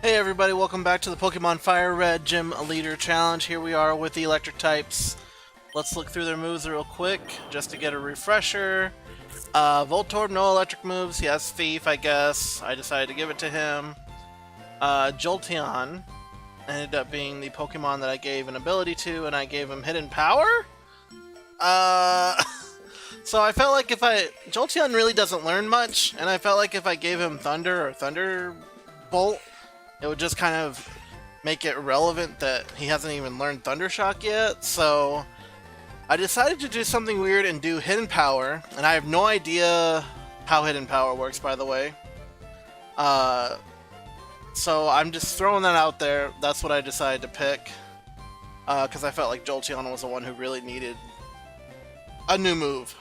Hey everybody, welcome back to the Pokemon Fire Red Gym Leader Challenge. Here we are with the electric types. Let's look through their moves real quick, just to get a refresher. Voltorb, no electric moves. He has Thief, I guess. I decided to give it to him. Jolteon ended up being the Pokemon that I gave an ability to, and I gave him Hidden Power? So I felt like Jolteon really doesn't learn much, and I felt like if I gave him Thunder or Thunderbolt, it would just kind of make it relevant that he hasn't even learned Thundershock yet, so I decided to do something weird and do Hidden Power, and I have no idea how Hidden Power works, by the way. So I'm just throwing that out there. That's what I decided to pick, because I felt like Jolteon was the one who really needed a new move.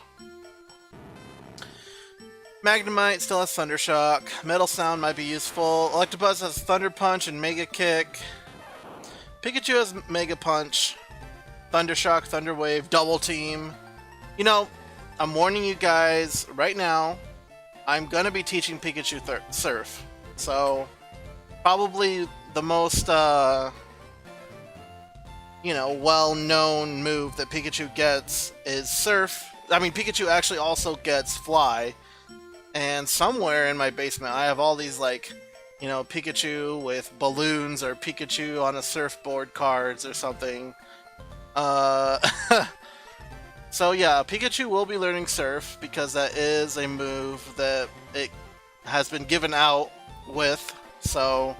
Magnemite still has Thundershock. Metal Sound might be useful. Electabuzz has Thunder Punch and Mega Kick. Pikachu has Mega Punch. Thundershock, Thunder Wave, Double Team. You know, I'm warning you guys right now, I'm gonna be teaching Pikachu Surf. So, probably the most, well-known move that Pikachu gets is Surf. I mean, Pikachu actually also gets Fly. And somewhere in my basement, I have all these, Pikachu with balloons or Pikachu on a surfboard cards or something. So yeah, Pikachu will be learning Surf because that is a move that it has been given out with. So,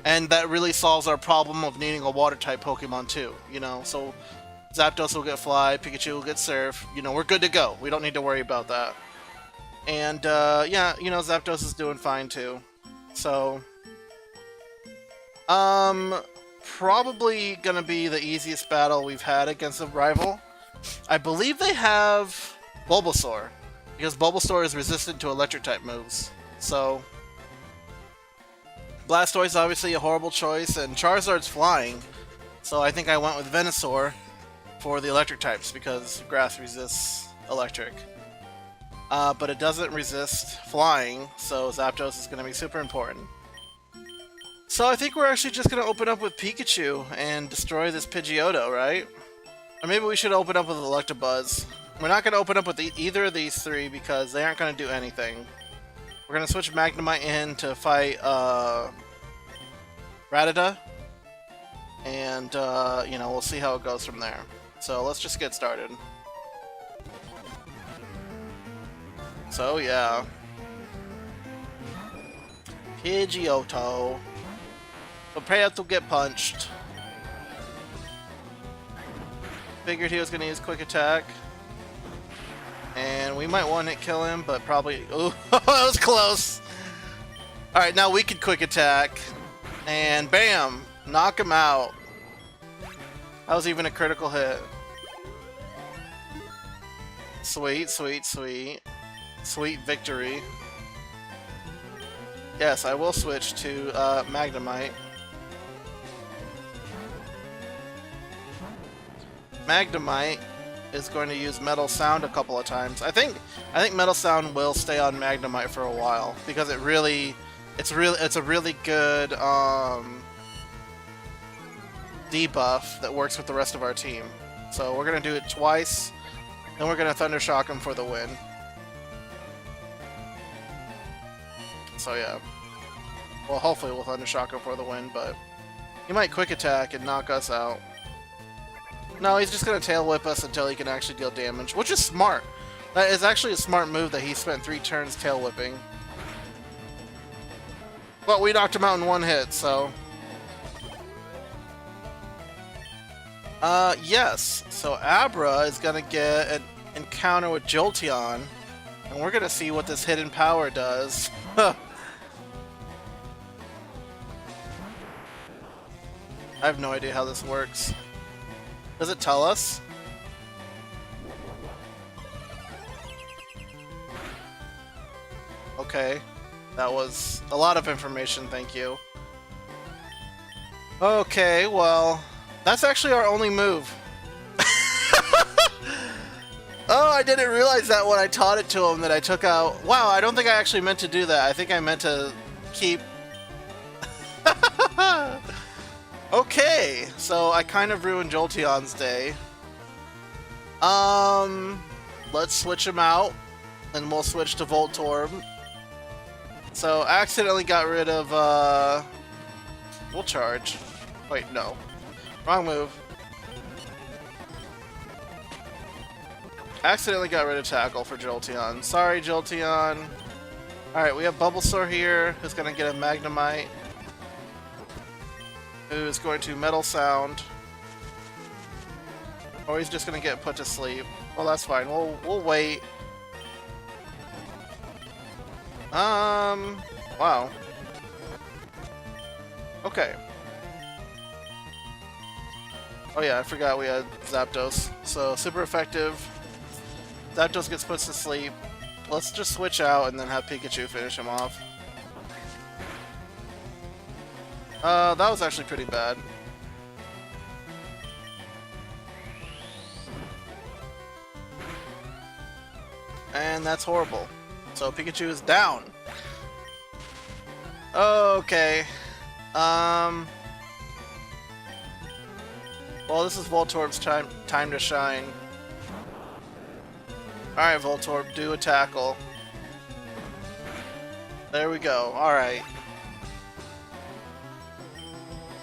and that really solves our problem of needing a Water-type Pokemon too, So Zapdos will get Fly, Pikachu will get Surf. We're good to go. We don't need to worry about that. And, Zapdos is doing fine, too. So, probably gonna be the easiest battle we've had against a rival. I believe they have Bulbasaur, because Bulbasaur is resistant to Electric-type moves. So, Blastoise is obviously a horrible choice, and Charizard's flying. So I think I went with Venusaur for the Electric types, because Grass resists Electric. But it doesn't resist flying, so Zapdos is going to be super important. So I think we're actually just going to open up with Pikachu and destroy this Pidgeotto, right? Or maybe we should open up with Electabuzz. We're not going to open up with either of these three because they aren't going to do anything. We're going to switch Magnemite in to fight Rattata. And, we'll see how it goes from there. So let's just get started. So, yeah. Pidgeotto. Prepare to get punched. Figured he was going to use Quick Attack. And we might one-hit kill him, but probably... Ooh, that was close! Alright, now we can Quick Attack. And bam! Knock him out. That was even a critical hit. Sweet, sweet, sweet. Sweet victory. Yes, I will switch to Magnemite. Magnemite is going to use Metal Sound a couple of times. I think Metal Sound will stay on Magnemite for a while because it's a really good debuff that works with the rest of our team. So we're gonna do it twice, and we're gonna Thunder Shock him for the win. So yeah. Well, hopefully we'll Thunder Shock him for the win, but he might Quick Attack and knock us out. No, he's just gonna Tail Whip us until he can actually deal damage, which is smart. That is actually a smart move that he spent 3 turns Tail Whipping. But we knocked him out in 1 hit, so... yes. So Abra is gonna get an encounter with Jolteon, and we're gonna see what this Hidden Power does. I have no idea how this works. Does it tell us? Okay. That was a lot of information, thank you. Okay, well, that's actually our only move. Oh, I didn't realize that when I taught it to him that I took out... Wow, I don't think I actually meant to do that. I think I meant to keep... Okay, so I kind of ruined Jolteon's day. Let's switch him out, and we'll switch to Voltorb. So, accidentally got rid of, we'll charge. Wait, no. Wrong move. Accidentally got rid of Tackle for Jolteon. Sorry, Jolteon. Alright, we have Bulbasaur here, who's gonna get a Magnemite. Who's going to Metal Sound. Or he's just gonna get put to sleep. Well, that's fine. We'll wait. Wow. Okay. Oh yeah, I forgot we had Zapdos. So, super effective. Zapdos gets put to sleep. Let's just switch out and then have Pikachu finish him off. That was actually pretty bad. And that's horrible. So Pikachu is down. Okay. Well, this is Voltorb's time to shine. Alright, Voltorb, do a tackle. There we go. Alright.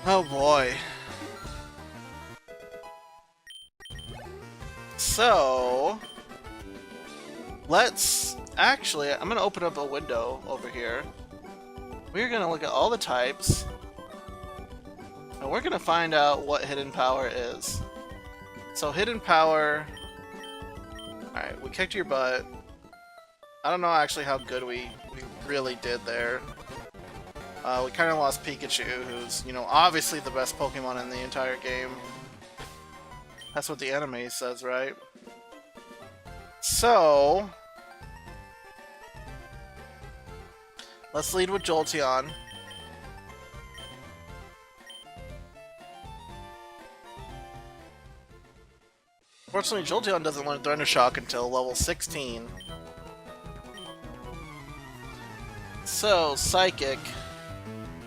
Oh boy. So... let's... actually, I'm gonna open up a window over here. We're gonna look at all the types. And we're gonna find out what Hidden Power is. So Hidden Power... alright, we kicked your butt. I don't know actually how good we really did there. We kind of lost Pikachu, who's, you know, obviously the best Pokemon in the entire game. That's what the anime says, right? So... let's lead with Jolteon. Fortunately, Jolteon doesn't learn Thunder Shock until level 16. So, Psychic.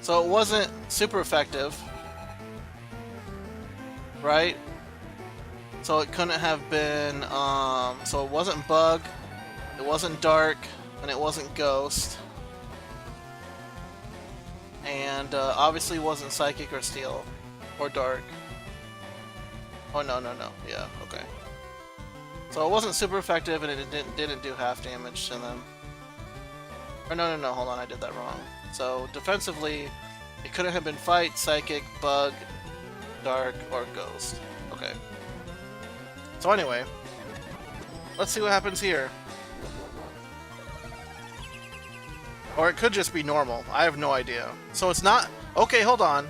So it wasn't super effective. Right? So it couldn't have been, so it wasn't Bug, it wasn't Dark, and it wasn't Ghost. And obviously wasn't Psychic or Steel. Or Dark. Oh, no. Yeah, okay. So it wasn't super effective, and it didn't do half damage to them. Or no, hold on, I did that wrong. So, defensively, it couldn't have been Fight, Psychic, Bug, Dark, or Ghost. Okay. So anyway, let's see what happens here. Or it could just be normal. I have no idea. So it's not... okay, hold on.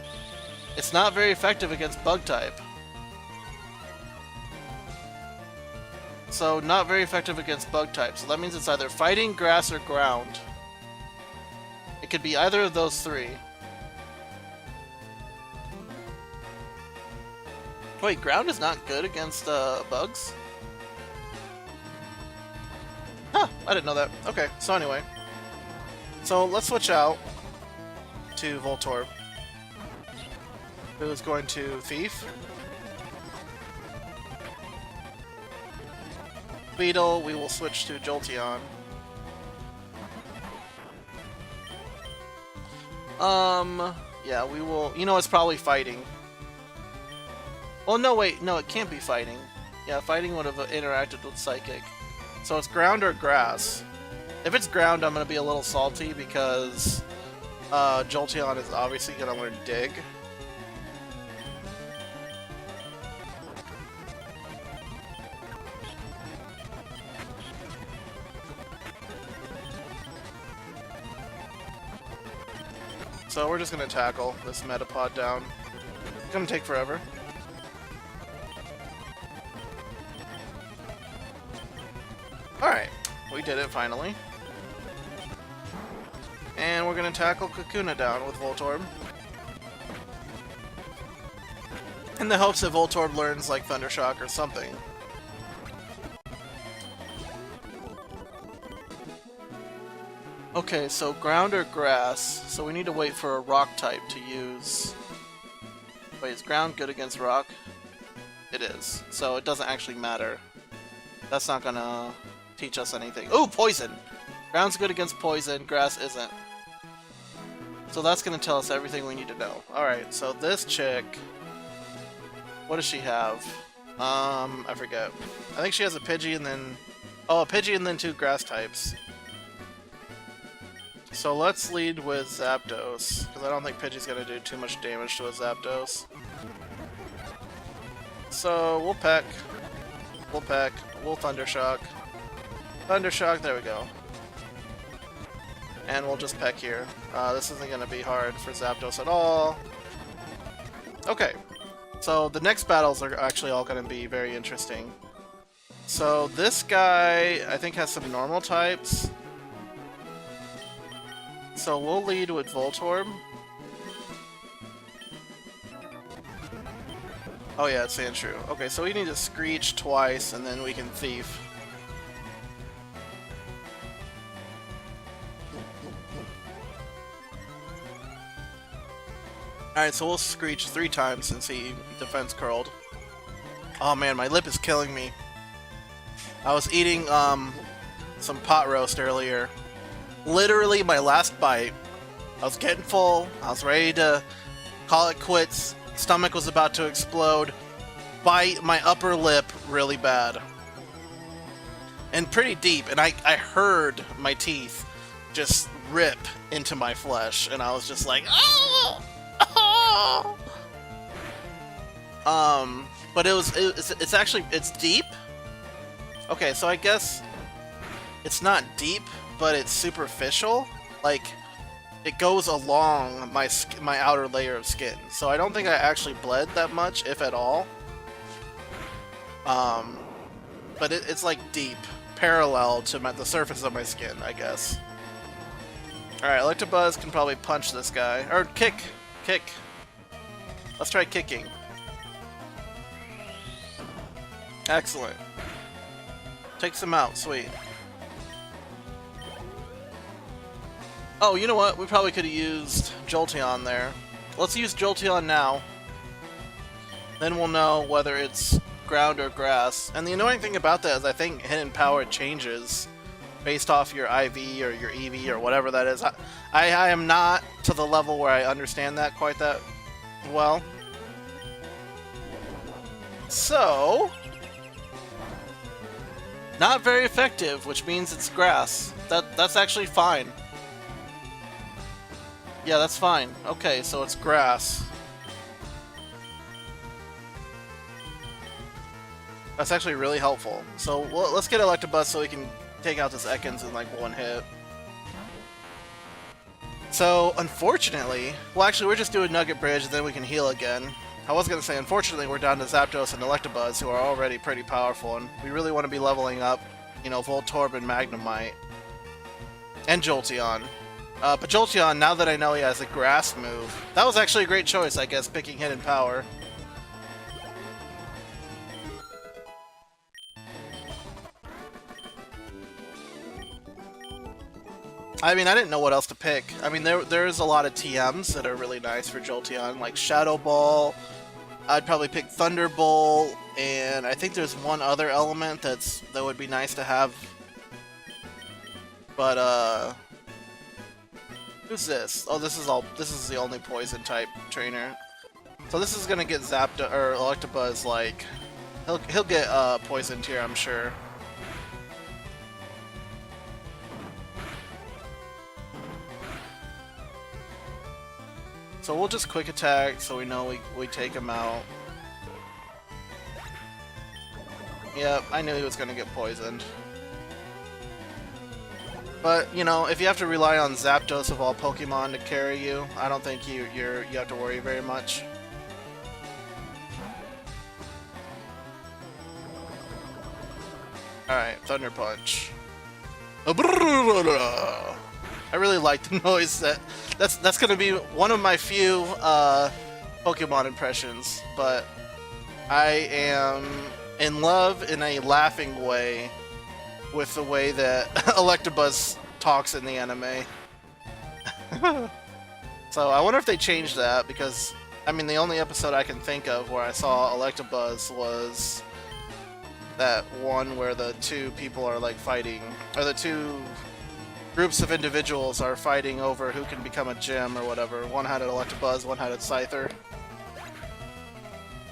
It's not very effective against Bug type. So, not very effective against Bug type. So that means it's either Fighting, Grass, or Ground. It could be either of those three. Wait, Ground is not good against Bugs? Huh, I didn't know that. Okay, so anyway. So let's switch out to Voltorb, who's going to Thief. Beetle, we will switch to Jolteon. Yeah, we will... you know, it's probably Fighting. Well, no, wait, no, it can't be Fighting. Yeah, Fighting would have interacted with Psychic. So it's Ground or Grass. If it's Ground, I'm going to be a little salty because Jolteon is obviously going to learn Dig. So we're just going to tackle this Metapod down. It's going to take forever. Alright, we did it finally. And we're going to tackle Kakuna down with Voltorb. In the hopes that Voltorb learns like Thunder Shock or something. Okay, so ground or grass. So we need to wait for a rock type to use. Wait, is ground good against rock? It is. So it doesn't actually matter. That's not gonna teach us anything. Ooh, poison! Ground's good against poison, grass isn't. So that's gonna tell us everything we need to know. Alright, so this chick... What does she have? I forget. I think she has a Pidgey and then... Oh, a Pidgey and then 2 grass types. So let's lead with Zapdos, because I don't think Pidgey's gonna do too much damage to a Zapdos. So we'll peck. We'll peck. We'll Thundershock. Thundershock, there we go. And we'll just peck here. This isn't gonna be hard for Zapdos at all. Okay. So the next battles are actually all gonna be very interesting. So this guy, I think, has some normal types. So we'll lead with Voltorb. Oh yeah, it's Sandshrew. Okay, so we need to Screech twice, and then we can Thief. Alright, so we'll Screech 3 times since he defense curled. Oh man, my lip is killing me. I was eating some pot roast earlier. Literally my last bite. I was getting full. I was ready to call it quits. Stomach was about to explode. Bite my upper lip really bad. And pretty deep. And I heard my teeth just rip into my flesh. And I was just like, oh! Oh! But it's actually, it's deep. Okay, so I guess it's not deep, but it's superficial. Like, it goes along my outer layer of skin. So I don't think I actually bled that much, if at all. But it's like deep, parallel to the surface of my skin, I guess. Alright, Electabuzz can probably punch this guy. Or kick! Kick! Let's try kicking. Excellent. Takes him out, sweet. Oh, you know what? We probably could have used Jolteon there. Let's use Jolteon now. Then we'll know whether it's ground or grass. And the annoying thing about that is I think Hidden Power changes based off your IV or your EV or whatever that is. I am not to the level where I understand that quite that well. So... not very effective, which means it's grass. That's actually fine. Yeah, that's fine. Okay, so it's grass. That's actually really helpful. So let's get Electabuzz so we can take out this Ekans in like one hit. So, unfortunately... Well, actually, we're just doing Nugget Bridge, and then we can heal again. I was going to say, unfortunately, we're down to Zapdos and Electabuzz, who are already pretty powerful, and we really want to be leveling up, you know, Voltorb and Magnemite. And Jolteon. But Jolteon, now that I know he has a grass move, that was actually a great choice, I guess, picking Hidden Power. I mean, I didn't know what else to pick. I mean, there's a lot of TMs that are really nice for Jolteon, like Shadow Ball. I'd probably pick Thunderbolt, and I think there's one other element that would be nice to have. But who's this? Oh, this is the only poison type trainer. So this is gonna get Zapdos or Electabuzz, like he'll get poisoned here, I'm sure. So we'll just quick attack so we know we take him out. Yep, I knew he was gonna get poisoned. But, you know, if you have to rely on Zapdos of all Pokemon to carry you, I don't think you have to worry very much. Alright, Thunder Punch. I really like the noise that's gonna be one of my few Pokemon impressions, but I am in love in a laughing way with the way that Electabuzz talks in the anime. So I wonder if they changed that, because I mean the only episode I can think of where I saw Electabuzz was that one where the two people are like fighting, or the two groups of individuals are fighting over who can become a gym or whatever. One had an Electabuzz, one had a Scyther.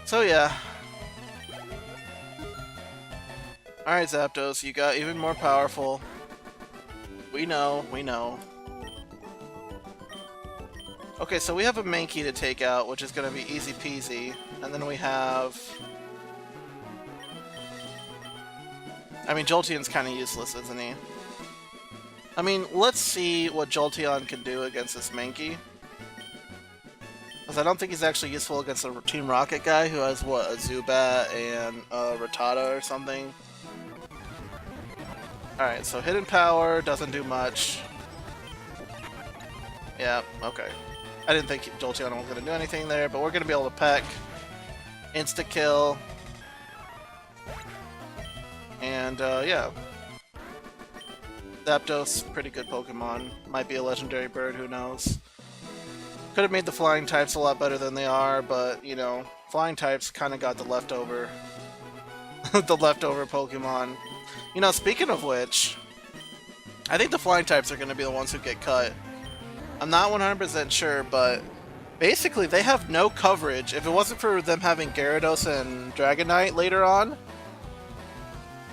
So yeah. Alright Zapdos, you got even more powerful. We know, we know. Okay, so we have a Mankey to take out, which is going to be easy peasy. And then we have... I mean, Jolteon's kind of useless, isn't he? I mean, let's see what Jolteon can do against this Mankey. Because I don't think he's actually useful against a Team Rocket guy who has, what, a Zubat and a Rattata or something. Alright, so Hidden Power doesn't do much. Yeah, okay. I didn't think Jolteon was going to do anything there, but we're going to be able to peck. Insta-kill. And, yeah. Zapdos, pretty good Pokemon. Might be a legendary bird, who knows. Could have made the flying types a lot better than they are, but, you know, flying types kind of got the leftover. the leftover Pokemon. You know, speaking of which, I think the flying types are going to be the ones who get cut. I'm not 100% sure, but basically they have no coverage. If it wasn't for them having Gyarados and Dragonite later on,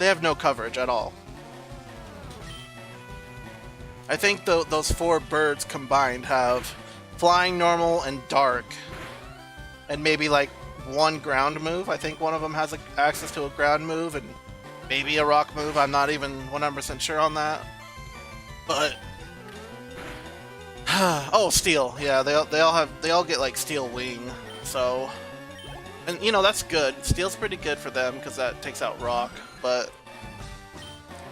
they have no coverage at all. I think those four birds combined have Flying, Normal, and Dark. And maybe like one ground move. I think one of them has access to a ground move and maybe a rock move. I'm not even 100% sure on that. But... oh, Steel. Yeah, they all get like Steel Wing. So, and you know that's good. Steel's pretty good for them because that takes out Rock. But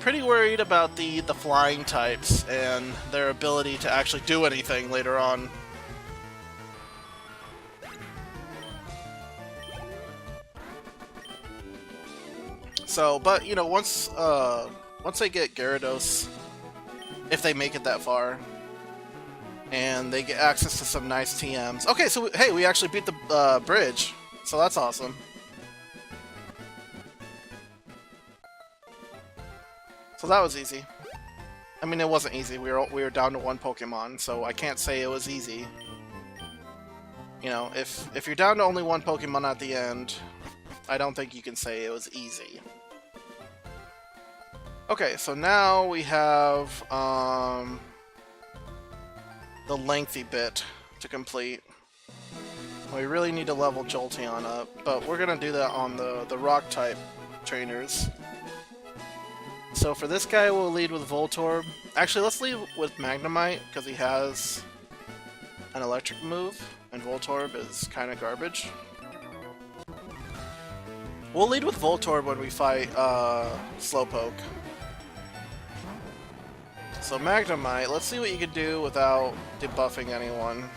pretty worried about the flying types and their ability to actually do anything later on. So, but you know, once they get Gyarados, if they make it that far. And they get access to some nice TMs. Okay, so hey, we actually beat the bridge, so that's awesome. So that was easy. I mean, it wasn't easy. We were down to one Pokemon, so I can't say it was easy. You know, if you're down to only one Pokemon at the end, I don't think you can say it was easy. Okay, so now we have the lengthy bit to complete. We really need to level Jolteon up, but we're gonna do that on the rock type trainers. So for this guy, we'll lead with Voltorb. Actually, let's lead with Magnemite, because he has an electric move, and Voltorb is kind of garbage. We'll lead with Voltorb when we fight Slowpoke. So Magnemite, let's see what you can do without debuffing anyone.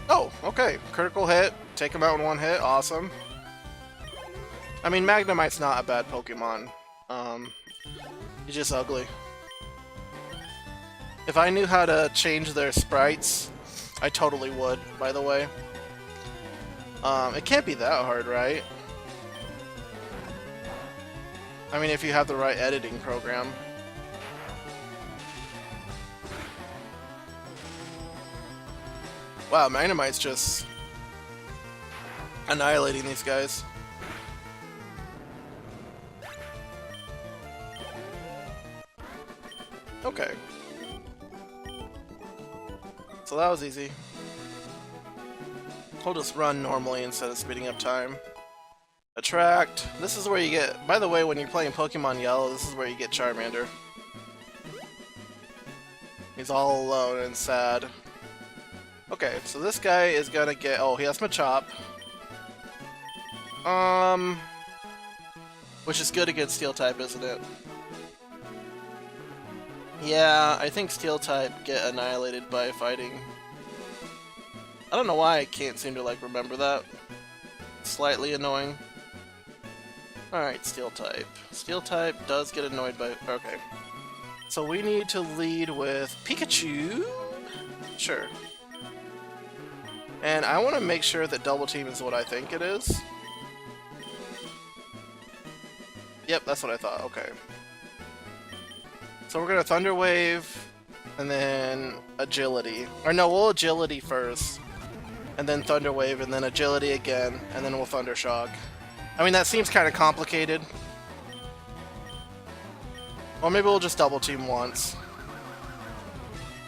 Oh, okay. Critical hit. Take him out in one hit. Awesome. I mean, Magnemite's not a bad Pokemon. He's just ugly. If I knew how to change their sprites, I totally would, by the way. It can't be that hard, right? I mean, if you have the right editing program. Wow, Magnemite's just annihilating these guys. Okay. So that was easy. We'll just run normally instead of speeding up time. Attract. This is where you get... By the way, when you're playing Pokemon Yellow, this is where you get Charmander. He's all alone and sad. Okay, so this guy is gonna get... Oh, he has Machop. Which is good against Steel-type, isn't it? Yeah, I think Steel-type get annihilated by fighting. I don't know why I can't seem to, like, remember that. Slightly annoying. Alright, Steel type. Steel type does get annoyed by... Okay. So we need to lead with Pikachu? Sure. And I want to make sure that Double Team is what I think it is. Yep, that's what I thought. Okay. So we're gonna Thunder Wave, and then Agility. Or no, we'll Agility first, and then Thunder Wave, and then Agility again, and then we'll Thunder Shock. I mean, that seems kind of complicated. Or maybe we'll just Double Team once.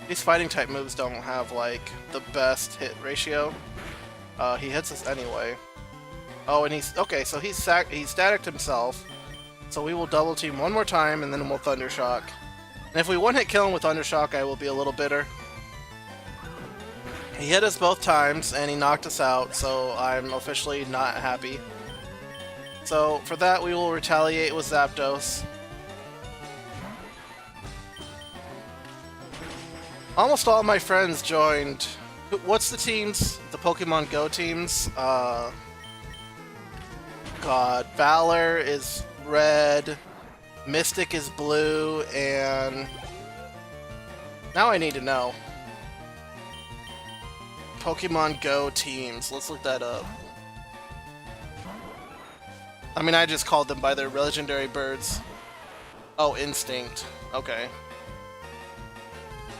These fighting type moves don't have, like, the best hit ratio. He hits us anyway. Oh, and he's... Okay, so he's staticked himself. So we will Double Team one more time, and then we'll Thunder Shock. And if we one-hit kill him with Thunder Shock, I will be a little bitter. He hit us both times, and he knocked us out, so I'm officially not happy. So for that, we will retaliate with Zapdos. Almost all my friends joined... What's the teams? The Pokemon Go teams? God, Valor is red, Mystic is blue, and... Now I need to know. Pokemon Go teams. Let's look that up. I mean, I just called them by their legendary birds. Oh, Instinct. Okay.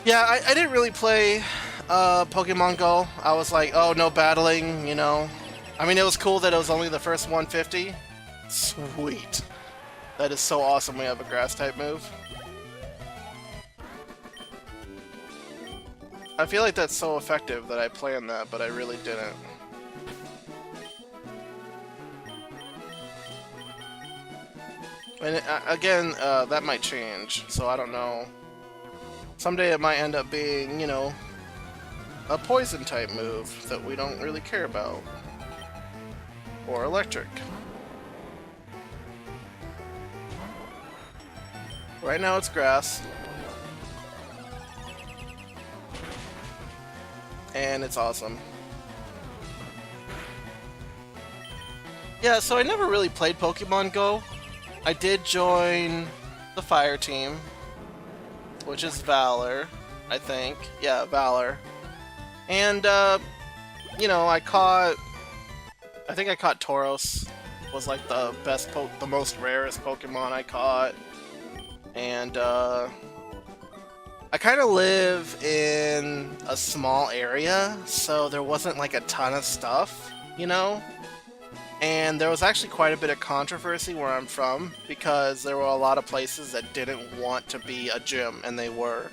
Yeah, I didn't really play Pokemon Go. I was like, oh, no battling, you know. I mean, it was cool that it was only the first 150. Sweet. That is so awesome we have a Grass-type move. I feel like that's so effective that I planned that, but I really didn't. And again, that might change, so I don't know. Someday it might end up being, you know, a Poison-type move that we don't really care about. Or Electric. Right now it's Grass. And it's awesome. Yeah, so I never really played Pokemon Go. I did join the Fire Team, which is Valor, I think. Yeah, Valor. And, you know, I think I caught Tauros. Was like the the most rarest Pokemon I caught. And, I kind of live in a small area, so there wasn't like a ton of stuff, you know? And there was actually quite a bit of controversy where I'm from, because there were a lot of places that didn't want to be a gym, and they were.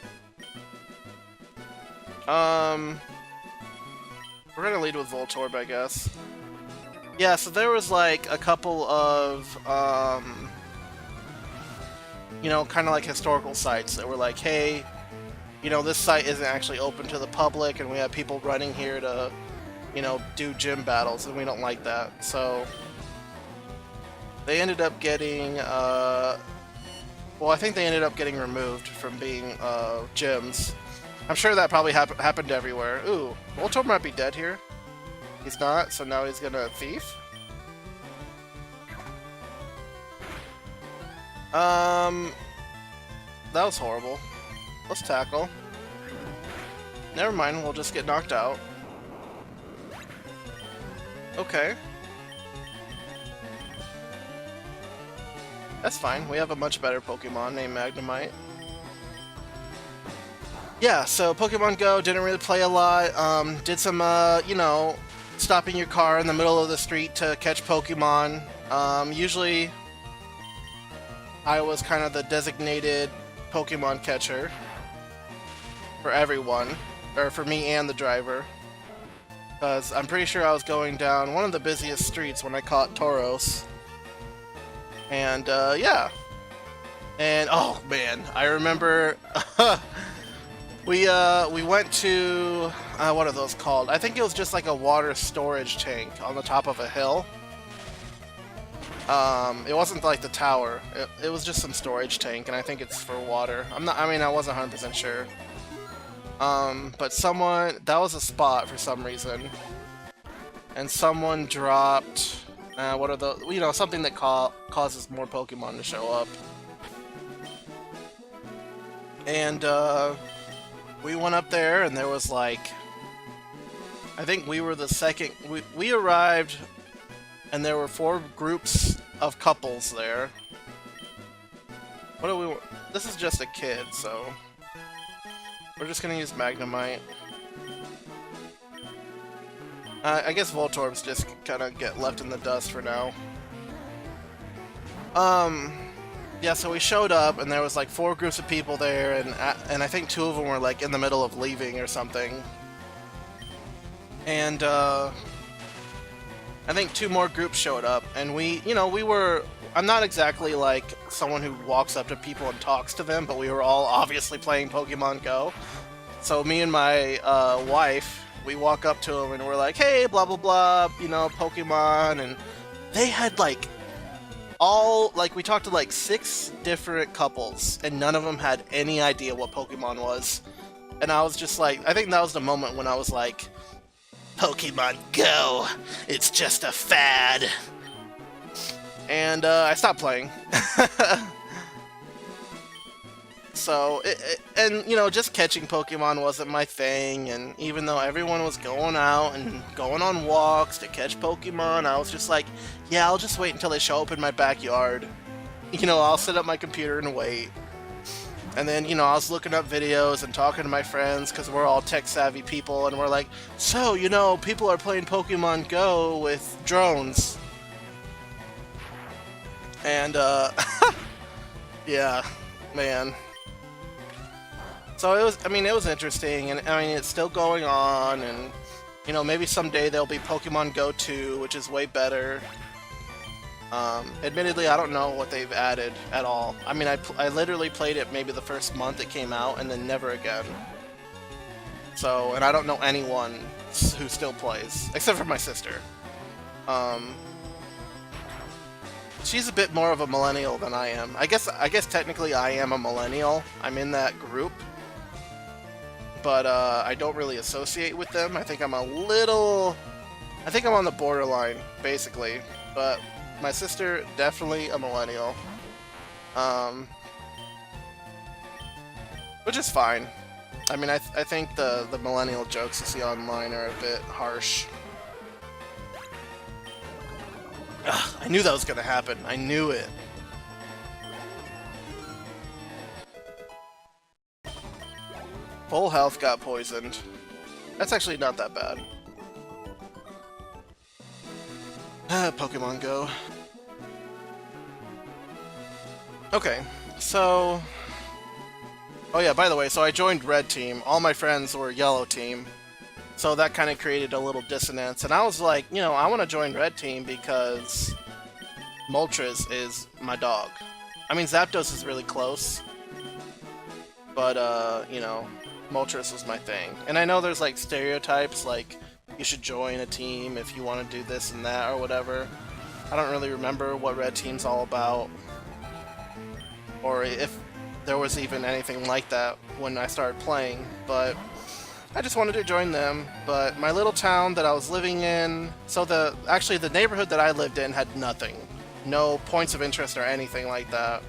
We're gonna lead with Voltorb, I guess. Yeah, so there was like a couple of, you know, kind of like historical sites that were like, hey, you know, this site isn't actually open to the public, and we have people running here to, you know, do gym battles, and we don't like that. So they ended up getting, well, I think they ended up getting removed from being gyms. I'm sure that probably happened everywhere. Ooh, Voltorb might be dead here. He's not, so now he's gonna thief. That was horrible. Let's tackle. Never mind, we'll just get knocked out. Okay. That's fine, we have a much better Pokemon named Magnemite. Yeah, so Pokemon Go, didn't really play a lot. Did some, you know, stopping your car in the middle of the street to catch Pokemon. Usually, I was kind of the designated Pokemon catcher for everyone, or for me and the driver. Because I'm pretty sure I was going down one of the busiest streets when I caught Tauros. And, yeah. And, oh man, I remember... we went to... what are those called? I think it was just like a water storage tank on the top of a hill. It wasn't like the tower. It was just some storage tank, and I think it's for water. I mean, I wasn't 100% sure. But someone... That was a spot for some reason. And someone dropped... What are the, you know, something that causes more Pokemon to show up. And we went up there, and there was like, I think we were the second. We arrived, and there were 4 groups of couples there. What do we? This is just a kid, so we're just gonna use Magnemite. I guess Voltorbs just kind of get left in the dust for now. Yeah, so we showed up, and there was like 4 groups of people there, and I think 2 of them were like in the middle of leaving or something. And I think 2 more groups showed up, and we were. I'm not exactly like someone who walks up to people and talks to them, but we were all obviously playing Pokemon Go. So me and my wife, we walk up to them and we're like, hey, blah blah blah, you know, Pokemon, and they had like we talked to like 6 different couples, and none of them had any idea what Pokemon was. And I was just like, I think that was the moment when I was like, Pokemon Go, it's just a fad. And I stopped playing. So, and you know, just catching Pokemon wasn't my thing, and even though everyone was going out and going on walks to catch Pokemon, I was just like, yeah, I'll just wait until they show up in my backyard. You know, I'll set up my computer and wait. And then, you know, I was looking up videos and talking to my friends, because we're all tech-savvy people, and we're like, so, you know, people are playing Pokemon Go with drones. And, yeah, man. So it was interesting, and I mean, it's still going on, and, you know, maybe someday there'll be Pokemon Go 2, which is way better. Admittedly, I don't know what they've added at all. I mean, I literally played it maybe the first month it came out, and then never again. So, and I don't know anyone who still plays, except for my sister. She's a bit more of a millennial than I am. I guess technically I am a millennial. I'm in that group. But I don't really associate with them. I think I'm on the borderline, basically. But my sister, definitely a millennial. Which is fine. I mean, I think the millennial jokes you see online are a bit harsh. Ugh, I knew that was gonna happen. I knew it. Full health got poisoned. That's actually not that bad. Pokemon Go. Okay, so... Oh yeah, by the way, so I joined Red Team. All my friends were Yellow Team. So that kind of created a little dissonance. And I was like, you know, I want to join Red Team because Moltres is my dog. I mean, Zapdos is really close. But, you know, Moltres was my thing. And I know there's, like, stereotypes, like, you should join a team if you want to do this and that or whatever. I don't really remember what Red Team's all about. Or if there was even anything like that when I started playing, but I just wanted to join them. But my little town that I was living in, so actually the neighborhood that I lived in had nothing. No points of interest or anything like that.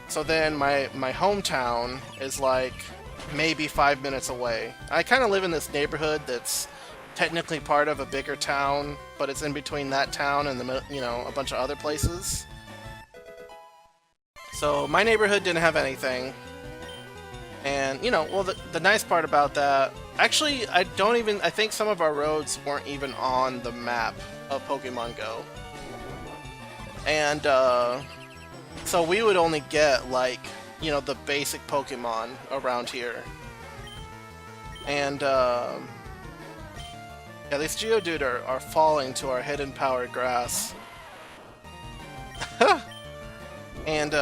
So then my hometown is like maybe 5 minutes away. I kind of live in this neighborhood that's technically part of a bigger town, but it's in between that town and a bunch of other places. So my neighborhood didn't have anything. And, you know, well, the nice part about that... Actually, I think some of our roads weren't even on the map of Pokemon Go. And, so we would only get, like, you know, the basic Pokemon around here. And, yeah, these Geodude are falling to our hidden power grass. And,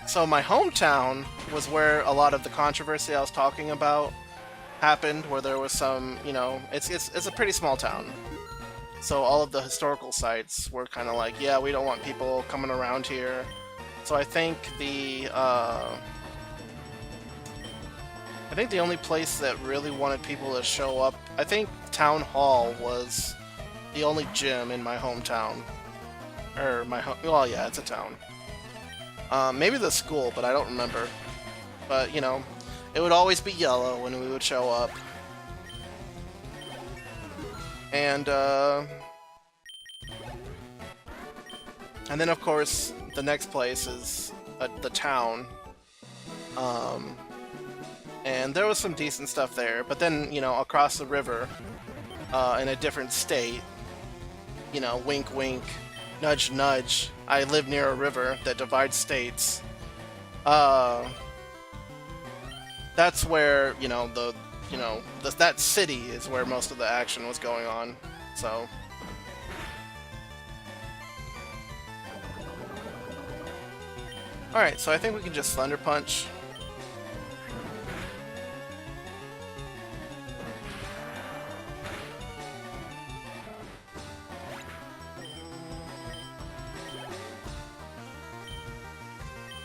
so my hometown was where a lot of the controversy I was talking about happened, where there was some, you know, it's a pretty small town. So all of the historical sites were kind of like, yeah, we don't want people coming around here. So I think the only place that really wanted people to show up, I think Town Hall was the only gym in my hometown. Or my well, yeah, it's a town. Maybe the school, but I don't remember. But, you know, it would always be yellow when we would show up. And then, of course, the next place is the town. And there was some decent stuff there. But then, you know, across the river, in a different state, you know, wink, wink, nudge, nudge, I live near a river that divides states. That's where, you know, that city is where most of the action was going on, so... Alright, so I think we can just Thunder Punch.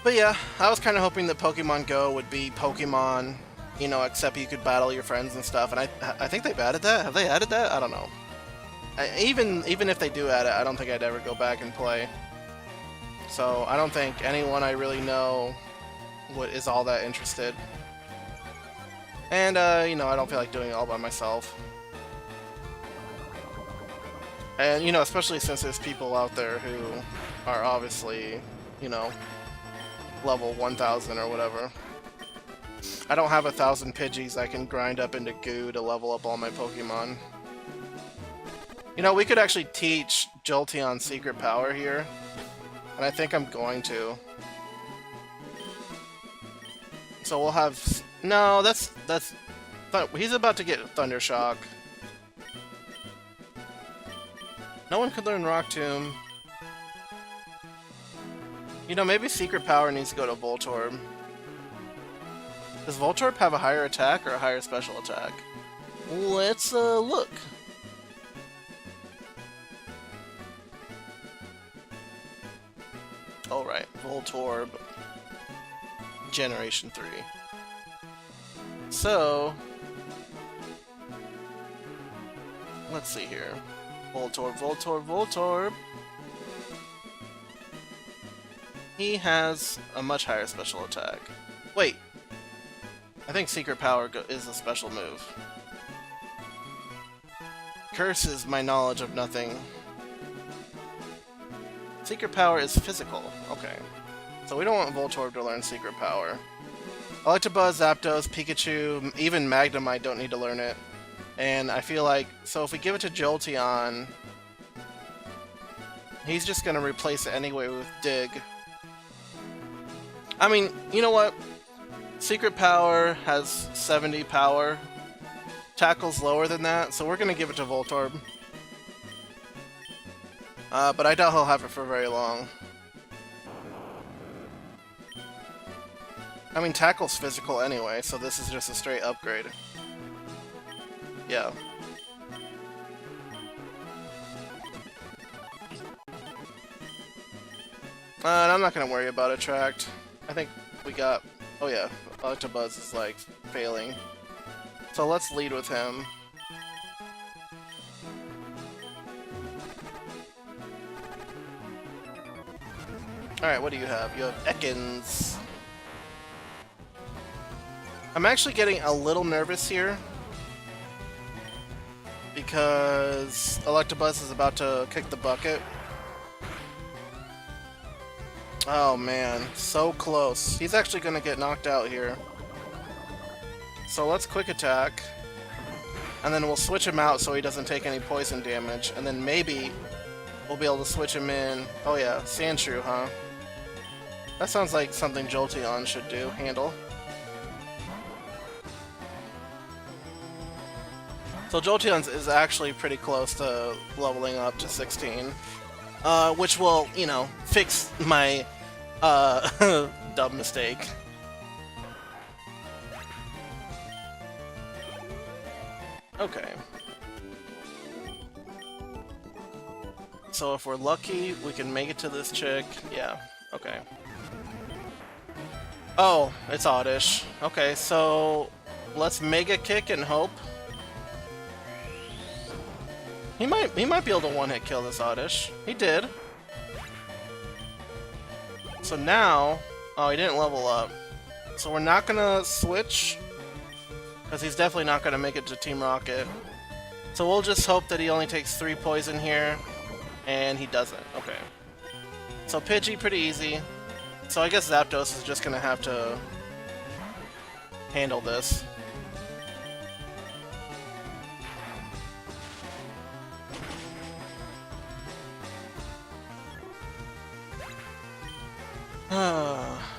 But yeah, I was kind of hoping that Pokemon Go would be Pokemon, you know, except you could battle your friends and stuff, and I think they've added that? Have they added that? I don't know. Even if they do add it, I don't think I'd ever go back and play. So I don't think anyone I really know is all that interested. And, you know, I don't feel like doing it all by myself. And, you know, especially since there's people out there who are obviously, you know, level 1000 or whatever. I don't have 1,000 Pidgeys I can grind up into goo to level up all my Pokemon. You know, we could actually teach Jolteon Secret Power here, and I think I'm going to. So we'll have... No, that's... He's about to get Thunder Shock. No one could learn Rock Tomb. You know, maybe Secret Power needs to go to Voltorb. Does Voltorb have a higher attack or a higher special attack? Let's, look. Alright, Voltorb. Generation 3. So... let's see here. Voltorb, Voltorb, Voltorb. He has a much higher special attack. Wait. I think Secret Power is a special move. Curses my knowledge of nothing. Secret Power is physical. Okay. So we don't want Voltorb to learn Secret Power. Electabuzz, Zapdos, Pikachu, even Magnemite don't need to learn it. And I feel like... so if we give it to Jolteon... he's just gonna replace it anyway with Dig. I mean, you know what? Secret Power has 70 power. Tackle's lower than that, so we're gonna give it to Voltorb. But I doubt he'll have it for very long. I mean, Tackle's physical anyway, so this is just a straight upgrade. Yeah. And I'm not gonna worry about Attract. I think we got... oh yeah, Electabuzz is like failing. So let's lead with him. Alright, what do you have? You have Ekans. I'm actually getting a little nervous here, because Electabuzz is about to kick the bucket. Oh man, so close. He's actually gonna get knocked out here. So let's Quick Attack, and then we'll switch him out so he doesn't take any poison damage, and then maybe we'll be able to switch him in. Oh yeah, Sandshrew, huh? That sounds like something Jolteon should handle. So Jolteon is actually pretty close to leveling up to 16. Which will, you know, fix my, dumb mistake. Okay. So if we're lucky, we can make it to this chick. Yeah, okay. Oh, it's Oddish. Okay, so let's Mega Kick and hope. He might be able to one-hit kill this Oddish. He did. So now... Oh, he didn't level up. So we're not gonna switch, because he's definitely not gonna make it to Team Rocket. So we'll just hope that he only takes 3 poison here, and he doesn't. Okay. So Pidgey, pretty easy. So I guess Zapdos is just gonna have to handle this.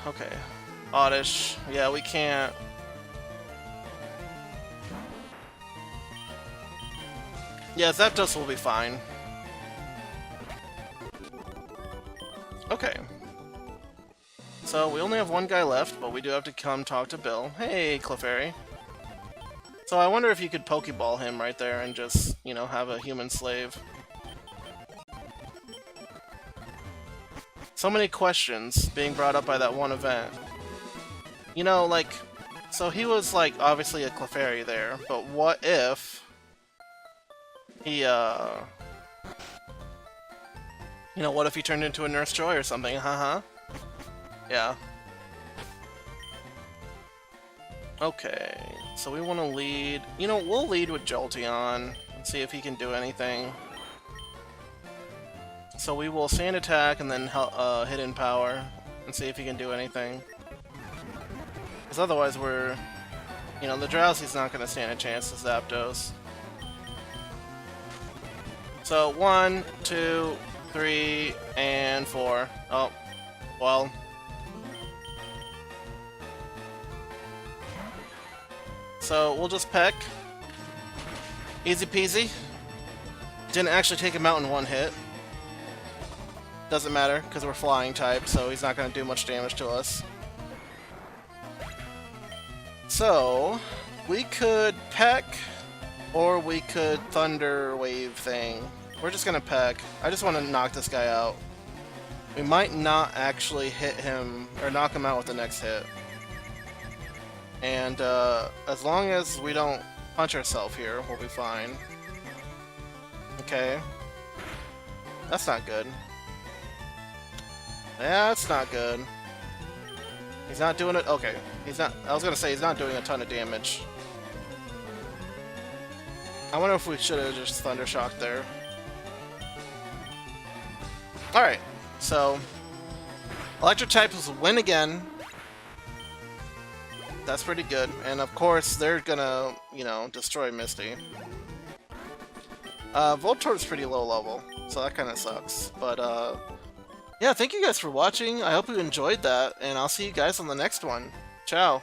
Okay. Oddish. Yeah, we can't. Yeah, Zapdos will be fine. Okay. So, we only have one guy left, but we do have to come talk to Bill. Hey, Clefairy. So I wonder if you could Pokeball him right there and just, you know, have a human slave. So many questions being brought up by that one event. You know, like, so he was, like, obviously a Clefairy there, but what if he, you know, what if he turned into a Nurse Joy or something, haha? Yeah. Okay, so we want to lead... You know, we'll lead with Jolteon and see if he can do anything. So we will Sand Attack and then Hidden Power and see if he can do anything. Because otherwise we're... You know, the Drowsy's not going to stand a chance to Zapdos. So 1, 2, 3, and 4. Oh, well... So we'll just peck. Easy peasy. Didn't actually take him out in one hit. Doesn't matter, because we're flying type, so he's not going to do much damage to us. So, we could peck, or we could Thunder Wave thing. We're just going to peck. I just want to knock this guy out. We might not actually hit him, or knock him out with the next hit. And as long as we don't punch ourselves here, we'll be fine. Okay. That's not good. Yeah, that's not good. He's not doing it. Okay. He's not. I was gonna say he's not doing a ton of damage. I wonder if we should have just Thunder Shocked there. Alright. So, Electric types win again. That's pretty good. And of course, they're gonna, you know, destroy Misty. Voltorb's pretty low level, so that kind of sucks. But, yeah, thank you guys for watching. I hope you enjoyed that, and I'll see you guys on the next one. Ciao.